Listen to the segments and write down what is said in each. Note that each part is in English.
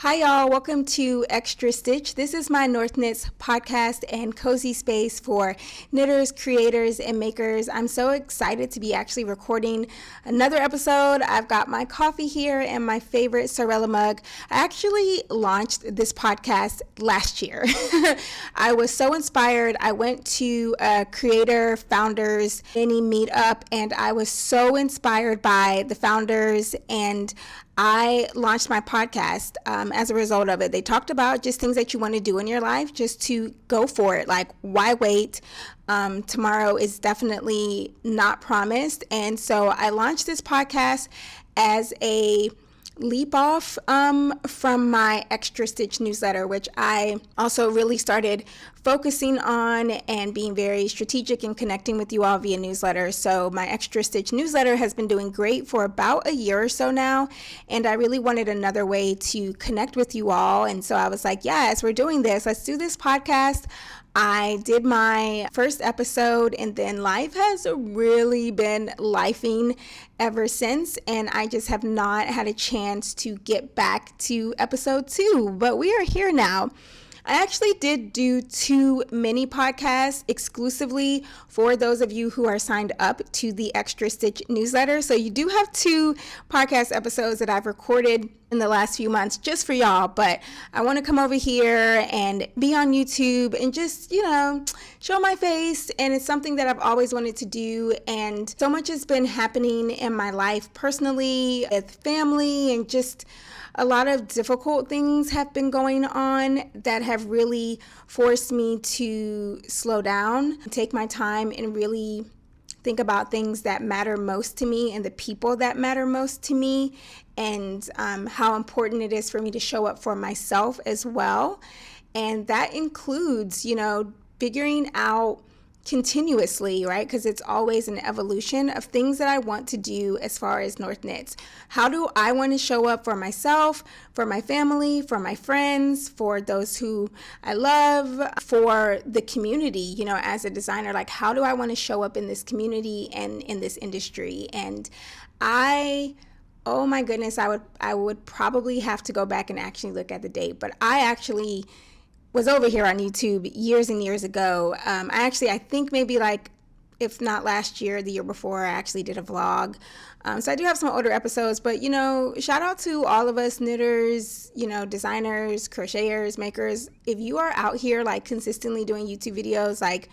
Hi y'all, welcome to Extra Stitch. This is my North Knits podcast and cozy space for knitters, creators, and makers. I'm so excited to be actually recording another episode. I've got my coffee here and my favorite Sorella mug. I actually launched this podcast last year. I was so inspired. I went to a creator founders mini meetup and I was so inspired by the founders, and I launched my podcast as a result of it. They talked about just things that you want to do in your life, just to go for it. Like, why wait? Tomorrow is definitely not promised. And so I launched this podcast as a leap off from my Extra Stitch newsletter, which I also really started focusing on and being very strategic in connecting with you all via newsletter. So my Extra Stitch newsletter has been doing great for about a year or so now, and I really wanted another way to connect with you all. And so I was like, yes, we're doing this. Let's do this podcast. I did my first episode, and then life has really been lifing ever since, and I just have not had a chance to get back to episode 2, but we are here now. I actually did do 2 mini podcasts exclusively for those of you who are signed up to the Extra Stitch newsletter. So you do have 2 podcast episodes that I've recorded in the last few months just for y'all. But I want to come over here and be on YouTube and just, show my face. And it's something that I've always wanted to do. And so much has been happening in my life personally, with family, and just a lot of difficult things have been going on that have really forced me to slow down, take my time, and really think about things that matter most to me and the people that matter most to me, and how important it is for me to show up for myself as well. And that includes, figuring out continuously, right? Because it's always an evolution of things that I want to do as far as North Knits. How do I want to show up for myself, for my family, for my friends, for those who I love, for the community, as a designer? Like, how do I want to show up in this community and in this industry? And oh my goodness, I would probably have to go back and actually look at the date, but I actually was over here on YouTube years and years ago. I think maybe if not last year, the year before, I actually did a vlog. So I do have some older episodes, but shout out to all of us knitters, designers, crocheters, makers. If you are out here consistently doing YouTube videos,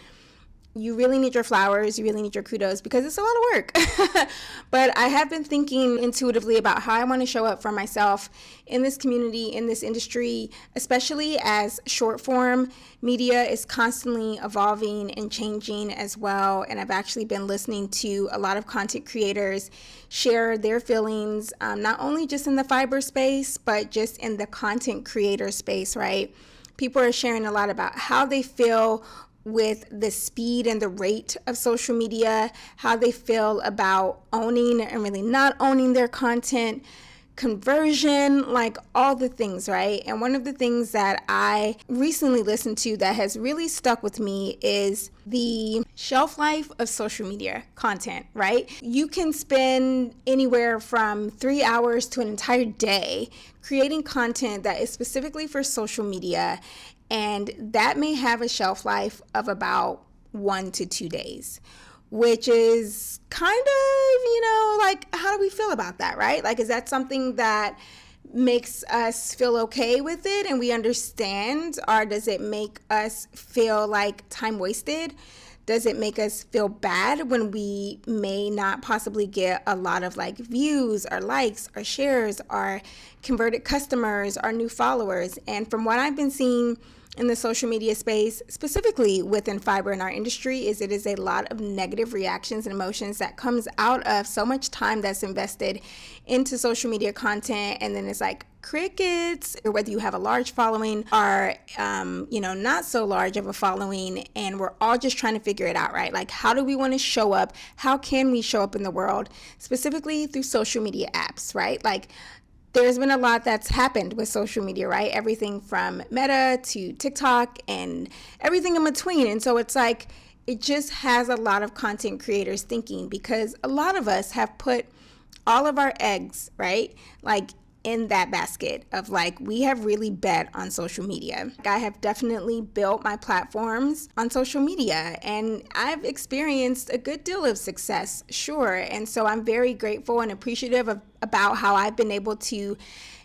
you really need your flowers, you really need your kudos, because it's a lot of work. But I have been thinking intuitively about how I want to show up for myself in this community, in this industry, especially as short form media is constantly evolving and changing as well. And I've actually been listening to a lot of content creators share their feelings, not only just in the fiber space, but just in the content creator space, right? People are sharing a lot about how they feel with the speed and the rate of social media, how they feel about owning and really not owning their content, conversion, all the things, right? And one of the things that I recently listened to that has really stuck with me is the shelf life of social media content, right? You can spend anywhere from 3 hours to an entire day creating content that is specifically for social media, and that may have a shelf life of about 1 to 2 days, which is kind of, how do we feel about that, right? Is that something that makes us feel okay with it and we understand, or does it make us feel like time wasted? Does it make us feel bad when we may not possibly get a lot of views or likes or shares or converted customers or new followers? And from what I've been seeing in the social media space, specifically within fiber in our industry, it is a lot of negative reactions and emotions that comes out of so much time that's invested into social media content, and then it's crickets, or whether you have a large following or not so large of a following, and we're all just trying to figure it out, right? How do we want to show up? How can we show up in the world, specifically through social media apps, right? There's been a lot that's happened with social media, right? Everything from Meta to TikTok and everything in between. And so it's it just has a lot of content creators thinking, because a lot of us have put all of our eggs, right? in that basket of like, we have really bet on social media. I have definitely built my platforms on social media, and I've experienced a good deal of success, sure. And so I'm very grateful and appreciative about how I've been able to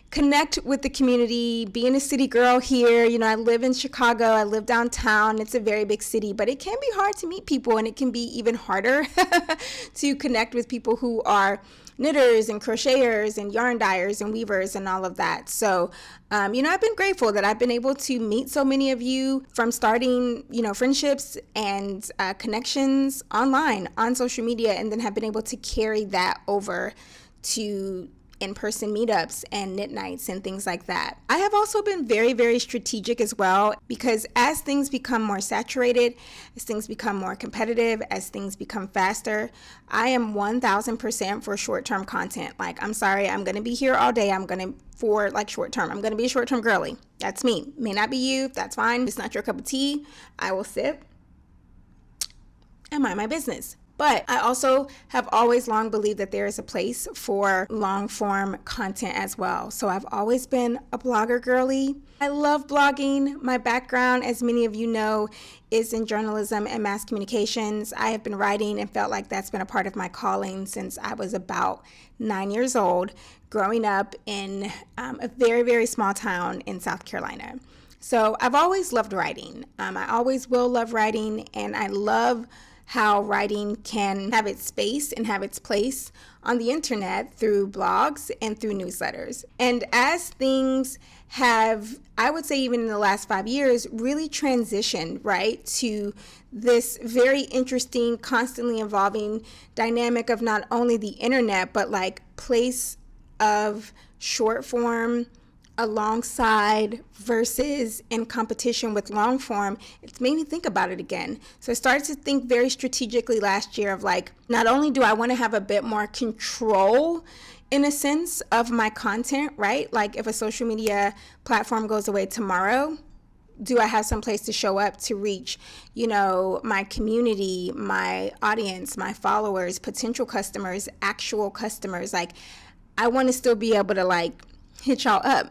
connect with the community, being a city girl here. You know, I live in Chicago, I live downtown. It's a very big city, but it can be hard to meet people, and it can be even harder to connect with people who are knitters and crocheters and yarn dyers and weavers and all of that. So, I've been grateful that I've been able to meet so many of you, from starting, friendships and connections online on social media, and then have been able to carry that over to in-person meetups and knit nights and things like that. I have also been very, very strategic as well, because as things become more saturated, as things become more competitive, as things become faster, I am 1000% for short-term content. Like, I'm sorry, I'm going to be here all day. For short-term. I'm going to be a short-term girly. That's me. May not be you. That's fine. If it's not your cup of tea, I will sip and mind my business. But I also have always long believed that there is a place for long form content as well. So I've always been a blogger girly. I love blogging. My background, as many of you know, is in journalism and mass communications. I have been writing and felt like that's been a part of my calling since I was about 9 years old, growing up in a very, very small town in South Carolina. So I've always loved writing. I always will love writing, and I love how writing can have its space and have its place on the internet through blogs and through newsletters. And as things have, I would say even in the last 5 years, really transitioned, right, to this very interesting, constantly evolving dynamic of not only the internet, but like place of short form alongside versus in competition with long form, it's made me think about it again. So I started to think very strategically last year of like, not only do I want to have a bit more control in a sense of my content, right? Like if a social media platform goes away tomorrow, do I have some place to show up to reach, my community, my audience, my followers, potential customers, actual customers? Like, I want to still be able to hit y'all up.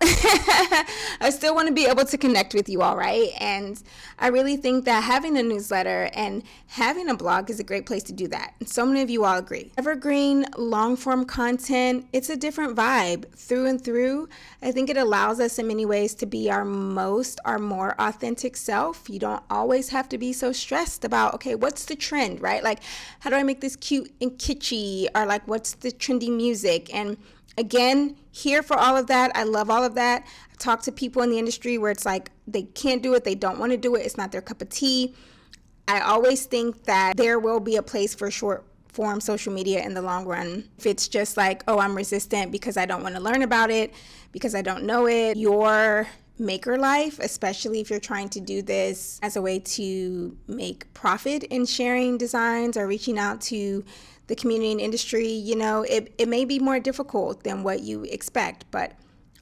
I still want to be able to connect with you all, right? And I really think that having a newsletter and having a blog is a great place to do that. And so many of you all agree. Evergreen, long form content, it's a different vibe through and through. I think it allows us in many ways to be our more authentic self. You don't always have to be so stressed about, okay, what's the trend, right? Like, how do I make this cute and kitschy? Or like, what's the trendy music? And again, here for all of that. I love all of that. I talk to people in the industry where it's like they can't do it, they don't want to do it, it's not their cup of tea. I always think that there will be a place for short form social media in the long run. If it's just like, oh, I'm resistant because I don't want to learn about it, because I don't know it, your maker life, especially if you're trying to do this as a way to make profit in sharing designs or reaching out to the community and industry, it may be more difficult than what you expect. But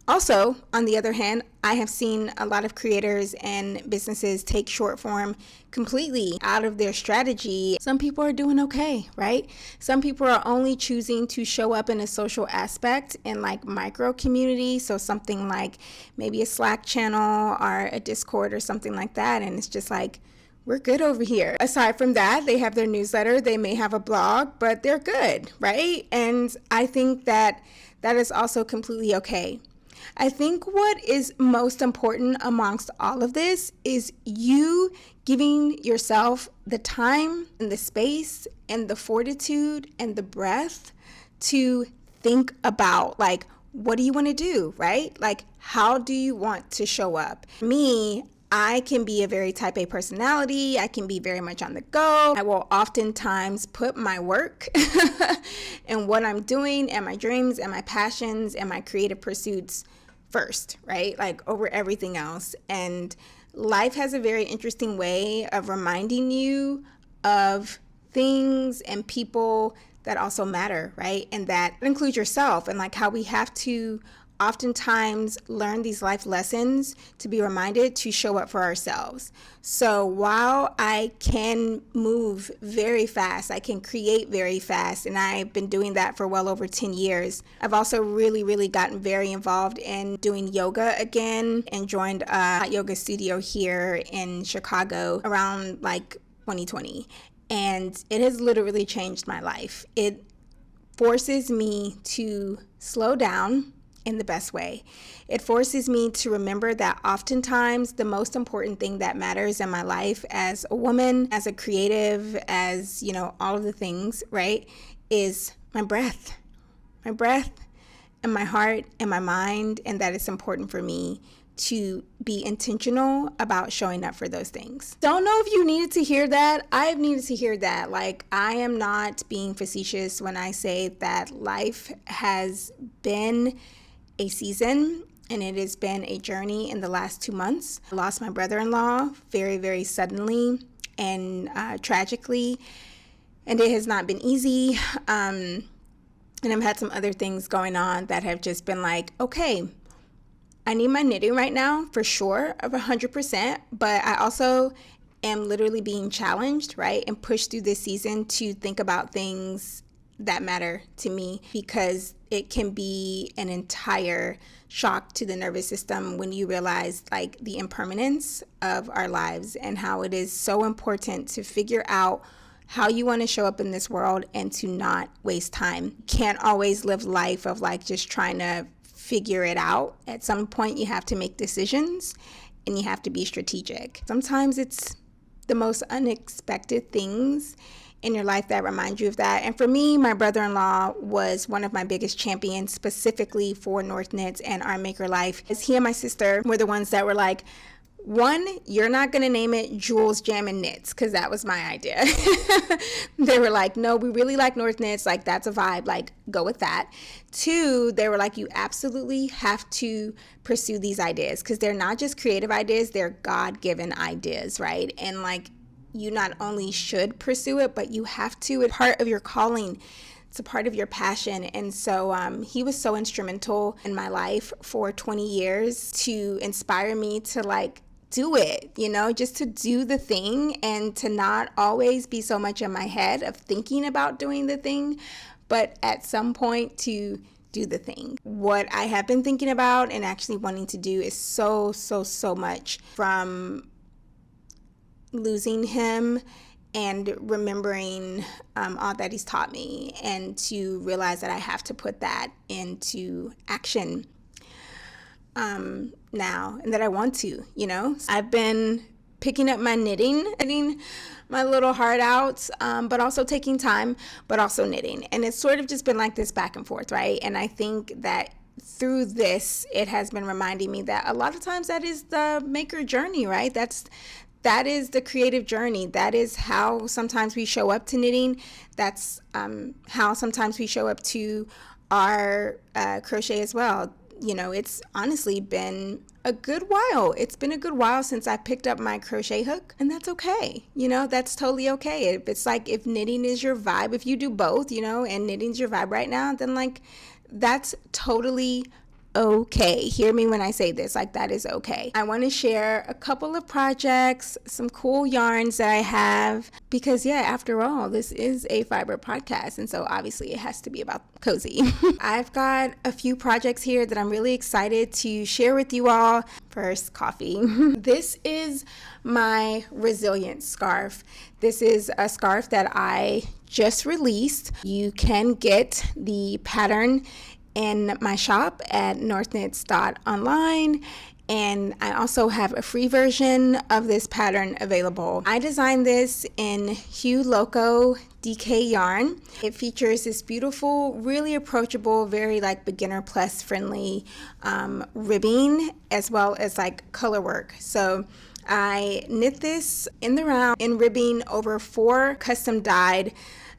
also, on the other hand, I have seen a lot of creators and businesses take short form completely out of their strategy. Some people are doing okay, right? Some people are only choosing to show up in a social aspect in like micro community. So something like maybe a Slack channel or a Discord or something like that. And it's just like, we're good over here. Aside from that, they have their newsletter, they may have a blog, but they're good, right? And I think that that is also completely okay. I think what is most important amongst all of this is you giving yourself the time and the space and the fortitude and the breath to think about, like, what do you want to do, right? Like, how do you want to show up? Me, I can be a very type A personality. I can be very much on the go. I will oftentimes put my work and what I'm doing and my dreams and my passions and my creative pursuits first, right? Like over everything else. And life has a very interesting way of reminding you of things and people that also matter, right? And that includes yourself, and like how we have to oftentimes learn these life lessons to be reminded to show up for ourselves. So while I can move very fast, I can create very fast, and I've been doing that for well over 10 years. I've also really gotten very involved in doing yoga again and joined a hot yoga studio here in Chicago around like 2020. And it has literally changed my life. It forces me to slow down in the best way. It forces me to remember that oftentimes the most important thing that matters in my life as a woman, as a creative, as, all of the things, right, is my breath and my heart and my mind, and that it's important for me to be intentional about showing up for those things. Don't know if you needed to hear that. I've needed to hear that. Like, I am not being facetious when I say that life has been a season and it has been a journey in the last 2 months. I lost my brother-in-law very suddenly and tragically, and it has not been easy. And I've had some other things going on that have just been like, okay, I need my knitting right now for sure, of 100%, but I also am literally being challenged, right, and pushed through this season to think about things that matter to me, because it can be an entire shock to the nervous system when you realize like the impermanence of our lives and how it is so important to figure out how you want to show up in this world and to not waste time. You can't always live life of like just trying to figure it out. At some point you have to make decisions and you have to be strategic. Sometimes it's the most unexpected things in your life that remind you of that. And for me, my brother-in-law was one of my biggest champions specifically for North Knits and our maker life. As he and my sister were the ones that were like, one, you're not going to name it Jules Jam and Knits, because that was my idea. They were like, no, we really like North Knits. Like, that's a vibe. Like, go with that. Two, they were like, you absolutely have to pursue these ideas, because they're not just creative ideas, they're God-given ideas, right? And like, you not only should pursue it, but you have to. It's part of your calling. It's a part of your passion. And so he was so instrumental in my life for 20 years to inspire me to like, do it, just to do the thing and to not always be so much in my head of thinking about doing the thing, but at some point to do the thing. What I have been thinking about and actually wanting to do is so much from losing him and remembering all that he's taught me, and to realize that I have to put that into action now, and that I want to, I've been picking up my knitting my little heart out, but also taking time, but also knitting. And it's sort of just been like this back and forth, right? And I think that through this, it has been reminding me that a lot of times that is the maker journey, right? That is the creative journey. That is how sometimes we show up to knitting. That's how sometimes we show up to our crochet as well. It's honestly been a good while. It's been a good while since I picked up my crochet hook, and that's okay. That's totally okay. It's like, if knitting is your vibe, if you do both, and knitting's your vibe right now, then like, that's totally okay. Hear me when I say this, like, that is okay. I want to share a couple of projects, some cool yarns that I have, because after all, this is a fiber podcast, and so obviously it has to be about cozy. I've got a few projects here that I'm really excited to share with you all. First, coffee. This is my resilience scarf. This is a scarf that I just released. You can get the pattern in my shop at northknits.online, and I also have a free version of this pattern available. I designed this in Hue Loco DK yarn. It features this beautiful, really approachable, very like beginner plus friendly ribbing, as well as like color work. So I knit this in the round in ribbing over 4 custom dyed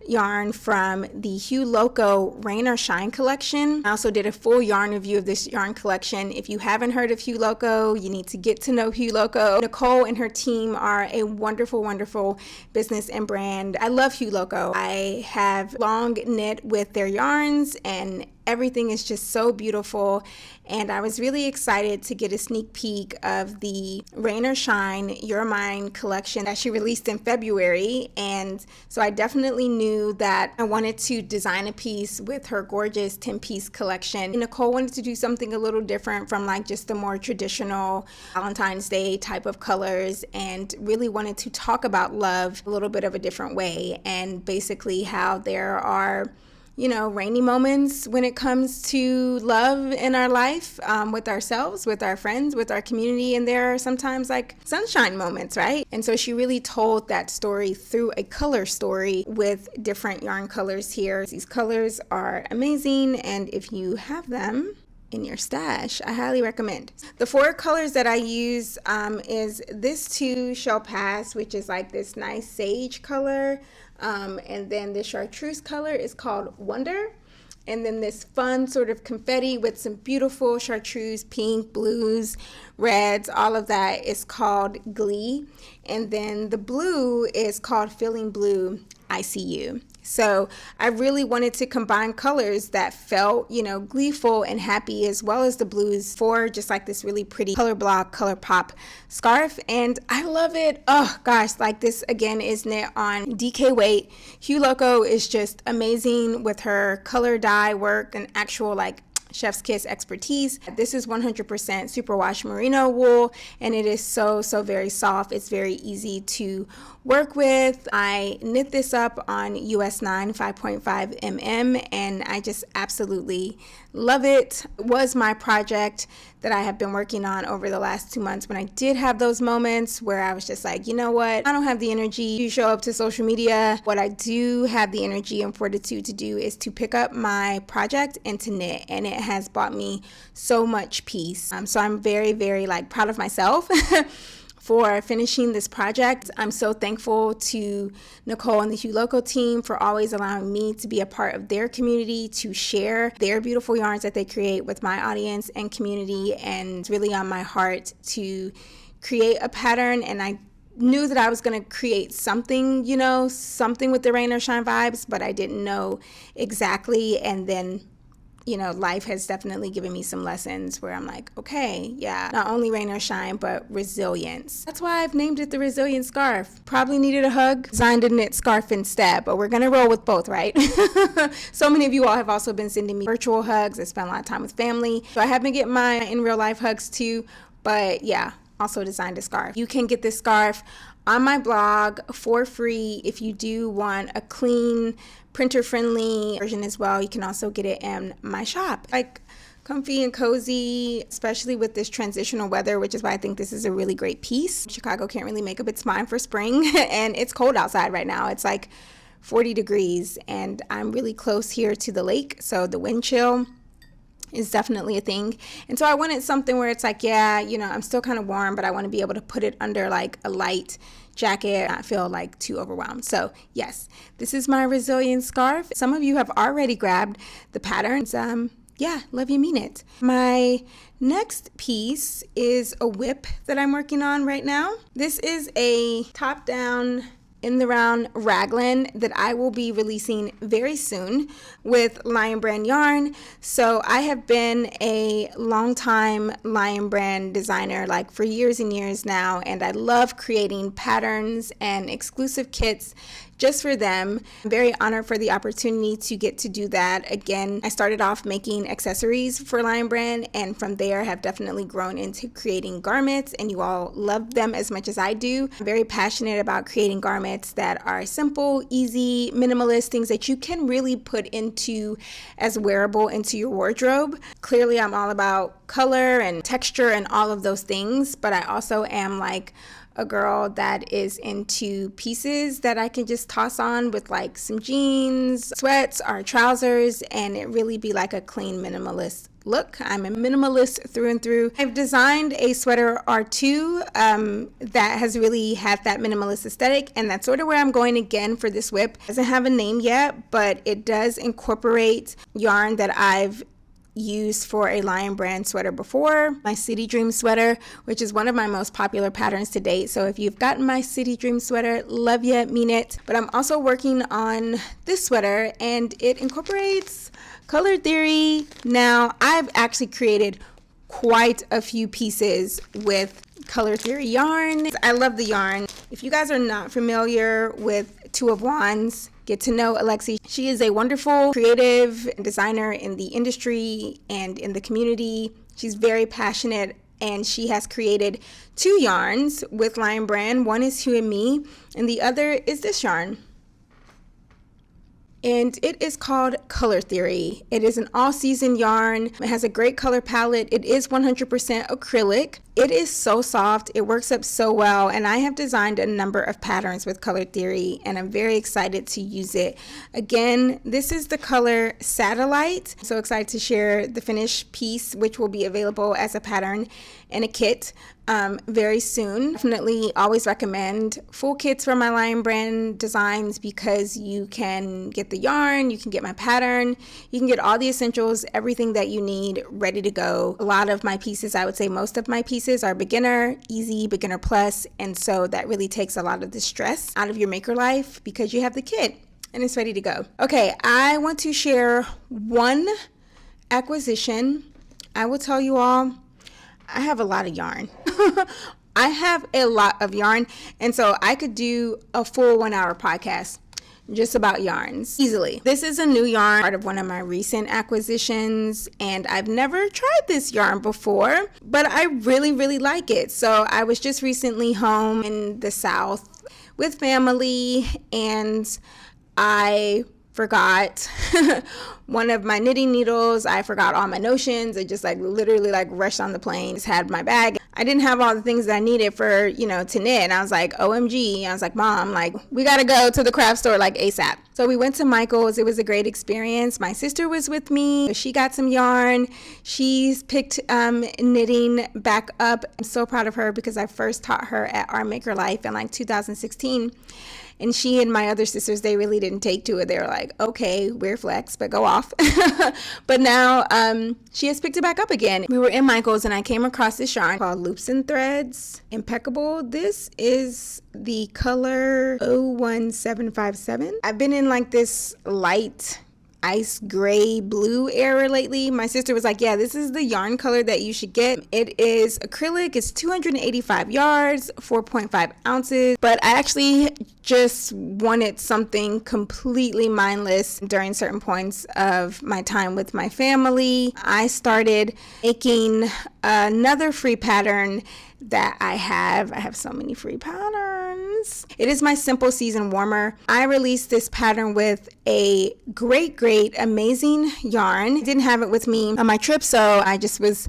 yarn from the Hue Loco Rain or Shine collection. I also did a full yarn review of this yarn collection. If you haven't heard of Hue Loco, you need to get to know Hue Loco. Nicole and her team are a wonderful business and brand. I love Hue Loco. I have long knit with their yarns, and Everything is just so beautiful, and I was really excited to get a sneak peek of the Rain or Shine You're Mine collection that she released in February. And so I definitely knew that I wanted to design a piece with her gorgeous 10-piece collection. Nicole wanted to do something a little different from like just the more traditional Valentine's Day type of colors, and really wanted to talk about love a little bit of a different way, and basically how there are rainy moments when it comes to love in our life, with ourselves, with our friends, with our community, and there are sometimes like sunshine moments, right? And so she really told that story through a color story with different yarn colors here. These colors are amazing, and if you have them in your stash, I highly recommend. The 4 colors that I use is this Too Shall Pass, which is like this nice sage color, and then the chartreuse color is called Wonder, and then this fun sort of confetti with some beautiful chartreuse, pink, blues, reds, all of that is called Glee, and then the blue is called Feeling Blue ICU. So I really wanted to combine colors that felt, gleeful and happy, as well as the blues, for just like this really pretty color block, color pop scarf. And I love it. Oh gosh, like this again is knit on DK weight. Hue Loco is just amazing with her color dye work and actual like chef's kiss expertise. This is 100% superwash merino wool, and it is so very soft. It's very easy to work with. I knit this up on US 9 5.5 mm, and I just absolutely love it. It was my project that I have been working on over the last 2 months, when I did have those moments where I was just like, you know what, I don't have the energy to show up to social media. What I do have the energy and fortitude to do is to pick up my project and to knit, and it has brought me so much peace. So I'm very like proud of myself for finishing this project. I'm so thankful to Nicole and the Hue Loco team for always allowing me to be a part of their community, to share their beautiful yarns that they create with my audience and community. And it's really on my heart to create a pattern, and I knew that I was going to create something, something with the Rain or Shine vibes, but I didn't know exactly. And then life has definitely given me some lessons where I'm like, okay, yeah, not only rain or shine, but resilience. That's why I've named it the Resilient Scarf. Probably needed a hug, designed a knit scarf instead, but we're gonna roll with both, right? So many of you all have also been sending me virtual hugs. I spent a lot of time with family. So I have been getting my in real life hugs too, but yeah, also designed a scarf. You can get this scarf on my blog for free. If you do want a clean, printer-friendly version as well, you can also get it in my shop. Like comfy and cozy, especially with this transitional weather, which is why I think this is a really great piece. Chicago can't really make up its mind for spring, and it's cold outside right now. It's like 40 degrees, and I'm really close here to the lake, so the wind chill is definitely a thing. And so I wanted something where it's like, yeah, I'm still kind of warm, but I want to be able to put it under like a light jacket, not feel like too overwhelmed. So yes, this is my Resilient Scarf. Some of you have already grabbed the patterns. Yeah, love you, mean it. My next piece is a whip that I'm working on right now. This is a top-down in the round raglan that I will be releasing very soon with Lion Brand yarn. So I have been a long-time Lion Brand designer, like for years and years now, and I love creating patterns and exclusive kits just for them. I'm very honored for the opportunity to get to do that. Again, I started off making accessories for Lion Brand, and from there have definitely grown into creating garments, and you all love them as much as I do. I'm very passionate about creating garments that are simple, easy, minimalist, things that you can really put into as wearable into your wardrobe. Clearly, I'm all about color and texture and all of those things, but I also am like a girl that is into pieces that I can just toss on with like some jeans, sweats, or trousers, and it really be like a clean minimalist look. I'm a minimalist through and through. I've designed a sweater or two that has really had that minimalist aesthetic, and that's sort of where I'm going again for this whip. It doesn't have a name yet, but it does incorporate yarn that I've used for a Lion brand sweater before, my City Dream sweater, which is one of my most popular patterns to date. So if you've gotten my City Dream sweater, love ya, mean it. But I'm also working on this sweater, and it incorporates color theory. Now, I've actually created quite a few pieces with color theory yarn. I love the yarn. If you guys are not familiar with Two of Wands, get to know Alexi. She is a wonderful creative designer in the industry and in the community. She's very passionate, and she has created 2 yarns with Lion brand. One is Hue Me, and the other is this yarn. And it is called Color Theory. It is an all-season yarn. It has a great color palette. It is 100% acrylic. It is so soft. It works up so well. And I have designed a number of patterns with Color Theory, and I'm very excited to use it. Again, this is the color Satellite. So excited to share the finished piece, which will be available as a pattern and a kit very soon. Definitely always recommend full kits for my Lion brand designs, because you can get the yarn, you can get my pattern, you can get all the essentials, everything that you need ready to go. A lot of my pieces, I would say most of my pieces, are beginner, easy, beginner plus, and so that really takes a lot of the stress out of your maker life because you have the kit and it's ready to go. Okay, I want to share one acquisition. I will tell you all, I have a lot of yarn. I have a lot of yarn, and so I could do a full 1-hour podcast just about yarns easily. This is a new yarn, part of one of my recent acquisitions, and I've never tried this yarn before, but I really, really like it. So I was just recently home in the South with family, and I forgot one of my knitting needles. I forgot all my notions. I just literally rushed on the plane, just had my bag. I didn't have all the things that I needed for, to knit. And I was like, OMG. I was like, Mom, we got to go to the craft store ASAP. So we went to Michael's. It was a great experience. My sister was with me. She got some yarn. She's picked knitting back up. I'm so proud of her because I first taught her at Our Maker Life in 2016. And she and my other sisters, they really didn't take to it. They were like, okay, we're flex, but go off. But now she has picked it back up again. We were in Michael's and I came across this yarn called Loops and Threads Impeccable. This is the color 01757. I've been in this light ice gray blue era lately. My sister was like, yeah, this is the yarn color that you should get. It is acrylic. It's 285 yards, 4.5 ounces. But I actually just wanted something completely mindless during certain points of my time with my family. I started making another free pattern that I have so many free patterns. It is my Simple Season Warmer. I released this pattern with a great, amazing yarn. I didn't have it with me on my trip, so I just was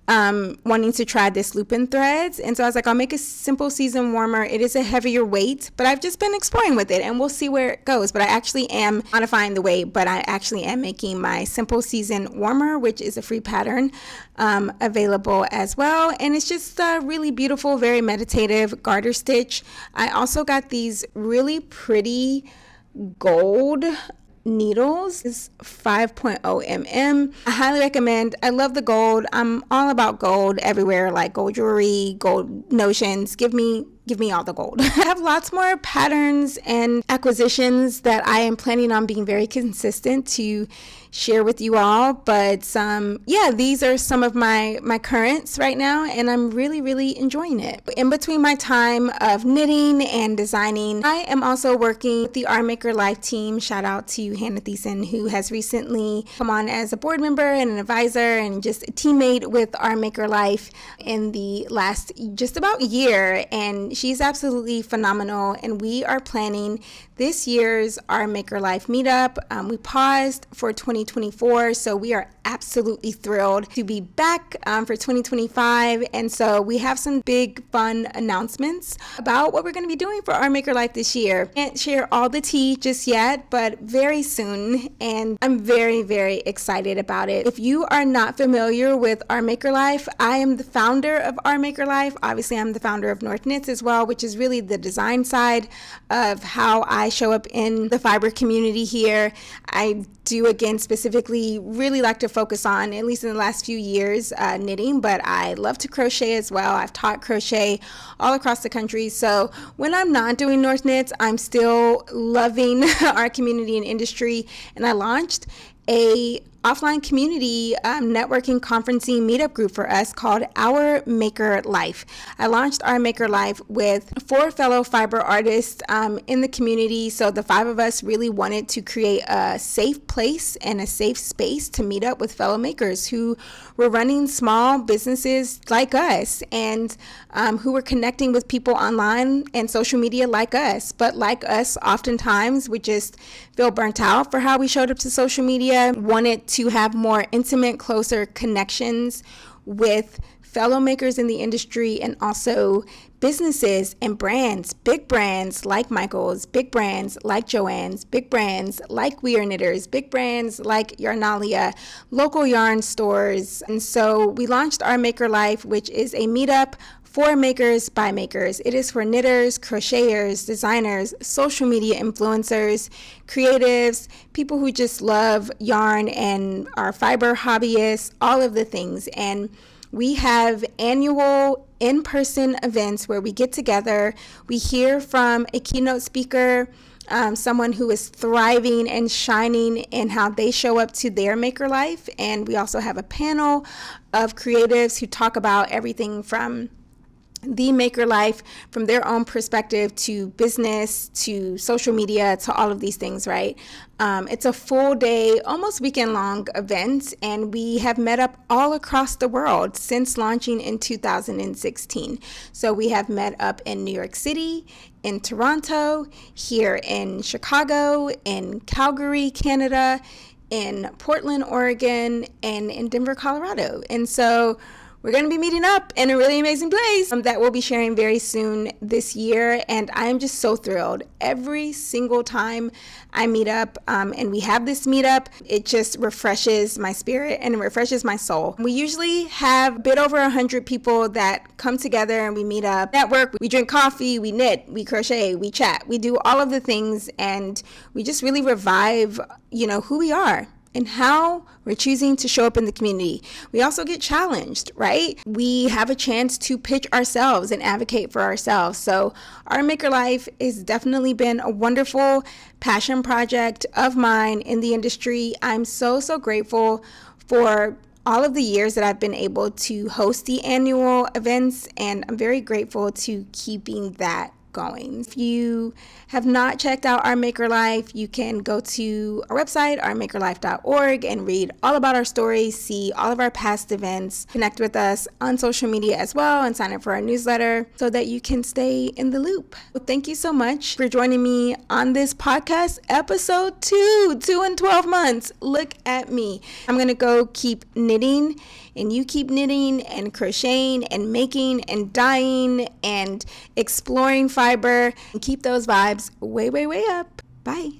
wanting to try this loop and threads, and so I was like, I'll make a Simple Season Warmer. It is a heavier weight, but I've just been exploring with it, and we'll see where it goes. But I actually am modifying the weight, but I actually am making my Simple Season Warmer, which is a free pattern available as well, and it's just really beautiful, very meditative garter stitch. I also got these really pretty gold needles. Is 5.0 mm. I highly recommend. I love the gold. I'm all about gold everywhere, gold jewelry, gold notions. Give me all the gold. I have lots more patterns and acquisitions that I am planning on being very consistent to share with you all, but these are some of my currents right now, and I'm really enjoying it. In between my time of knitting and designing, I am also working with the Our Maker Life team. Shout out to Hannah Thiessen, who has recently come on as a board member and an advisor and just a teammate with Our Maker Life in the last just about year, and she's absolutely phenomenal. And we are planning this year's Our Maker Life meetup. We paused for 2024, so we are absolutely thrilled to be back for 2025. And so we have some big fun announcements about what we're going to be doing for Our Maker Life this year. Can't share all the tea just yet, but very soon, and I'm very excited about it. If you are not familiar with Our Maker Life, I am the founder of Our Maker Life. Obviously, I'm the founder of North Knits as well. well, which is really the design side of how I show up in the fiber community here. I do, again, specifically really like to focus on, at least in the last few years, knitting, but I love to crochet as well. I've taught crochet all across the country. So when I'm not doing North Knits, I'm still loving our community and industry. And I launched a offline community networking conferencing meetup group for us called Our Maker Life. I launched Our Maker Life with 4 fellow fiber artists in the community. So the 5 of us really wanted to create a safe place and a safe space to meet up with fellow makers who were running small businesses like us, and who were connecting with people online and social media like us. But like us, oftentimes we just feel burnt out for how we showed up to social media, wanted to have more intimate, closer connections with fellow makers in the industry, and also businesses and brands, big brands like Michael's, big brands like Joann's, big brands like We Are Knitters, big brands like Yarnalia, local yarn stores. And so we launched Our Maker Life, which is a meetup for makers by makers. It is for knitters, crocheters, designers, social media influencers, creatives, people who just love yarn and are fiber hobbyists, all of the things. And we have annual in-person events where we get together, we hear from a keynote speaker, someone who is thriving and shining in how they show up to their maker life. And we also have a panel of creatives who talk about everything from the maker life, from their own perspective, to business, to social media, to all of these things, right? It's a full day, almost weekend long event, and we have met up all across the world since launching in 2016. So we have met up in New York City, in Toronto, here in Chicago, in Calgary, Canada, in Portland, Oregon, and in Denver, Colorado. And so we're going to be meeting up in a really amazing place that we'll be sharing very soon this year. And I'm just so thrilled. Every single time I meet up and we have this meetup, it just refreshes my spirit and it refreshes my soul. We usually have a bit over 100 people that come together and we meet up, network, we drink coffee, we knit, we crochet, we chat, we do all of the things, and we just really revive, who we are and how we're choosing to show up in the community. We also get challenged, right? We have a chance to pitch ourselves and advocate for ourselves. So Our Maker Life has definitely been a wonderful passion project of mine in the industry. I'm so, so grateful for all of the years that I've been able to host the annual events, and I'm very grateful to keeping that going. If you have not checked out Our Maker Life, you can go to our website, ourmakerlife.org, and read all about our stories, see all of our past events, connect with us on social media as well, and sign up for our newsletter so that you can stay in the loop. Well, thank you so much for joining me on this podcast, episode 2 in 12 months. Look at me. I'm going to go keep knitting, and you keep knitting and crocheting and making and dyeing and exploring fiber, and keep those vibes way, way, way up. Bye.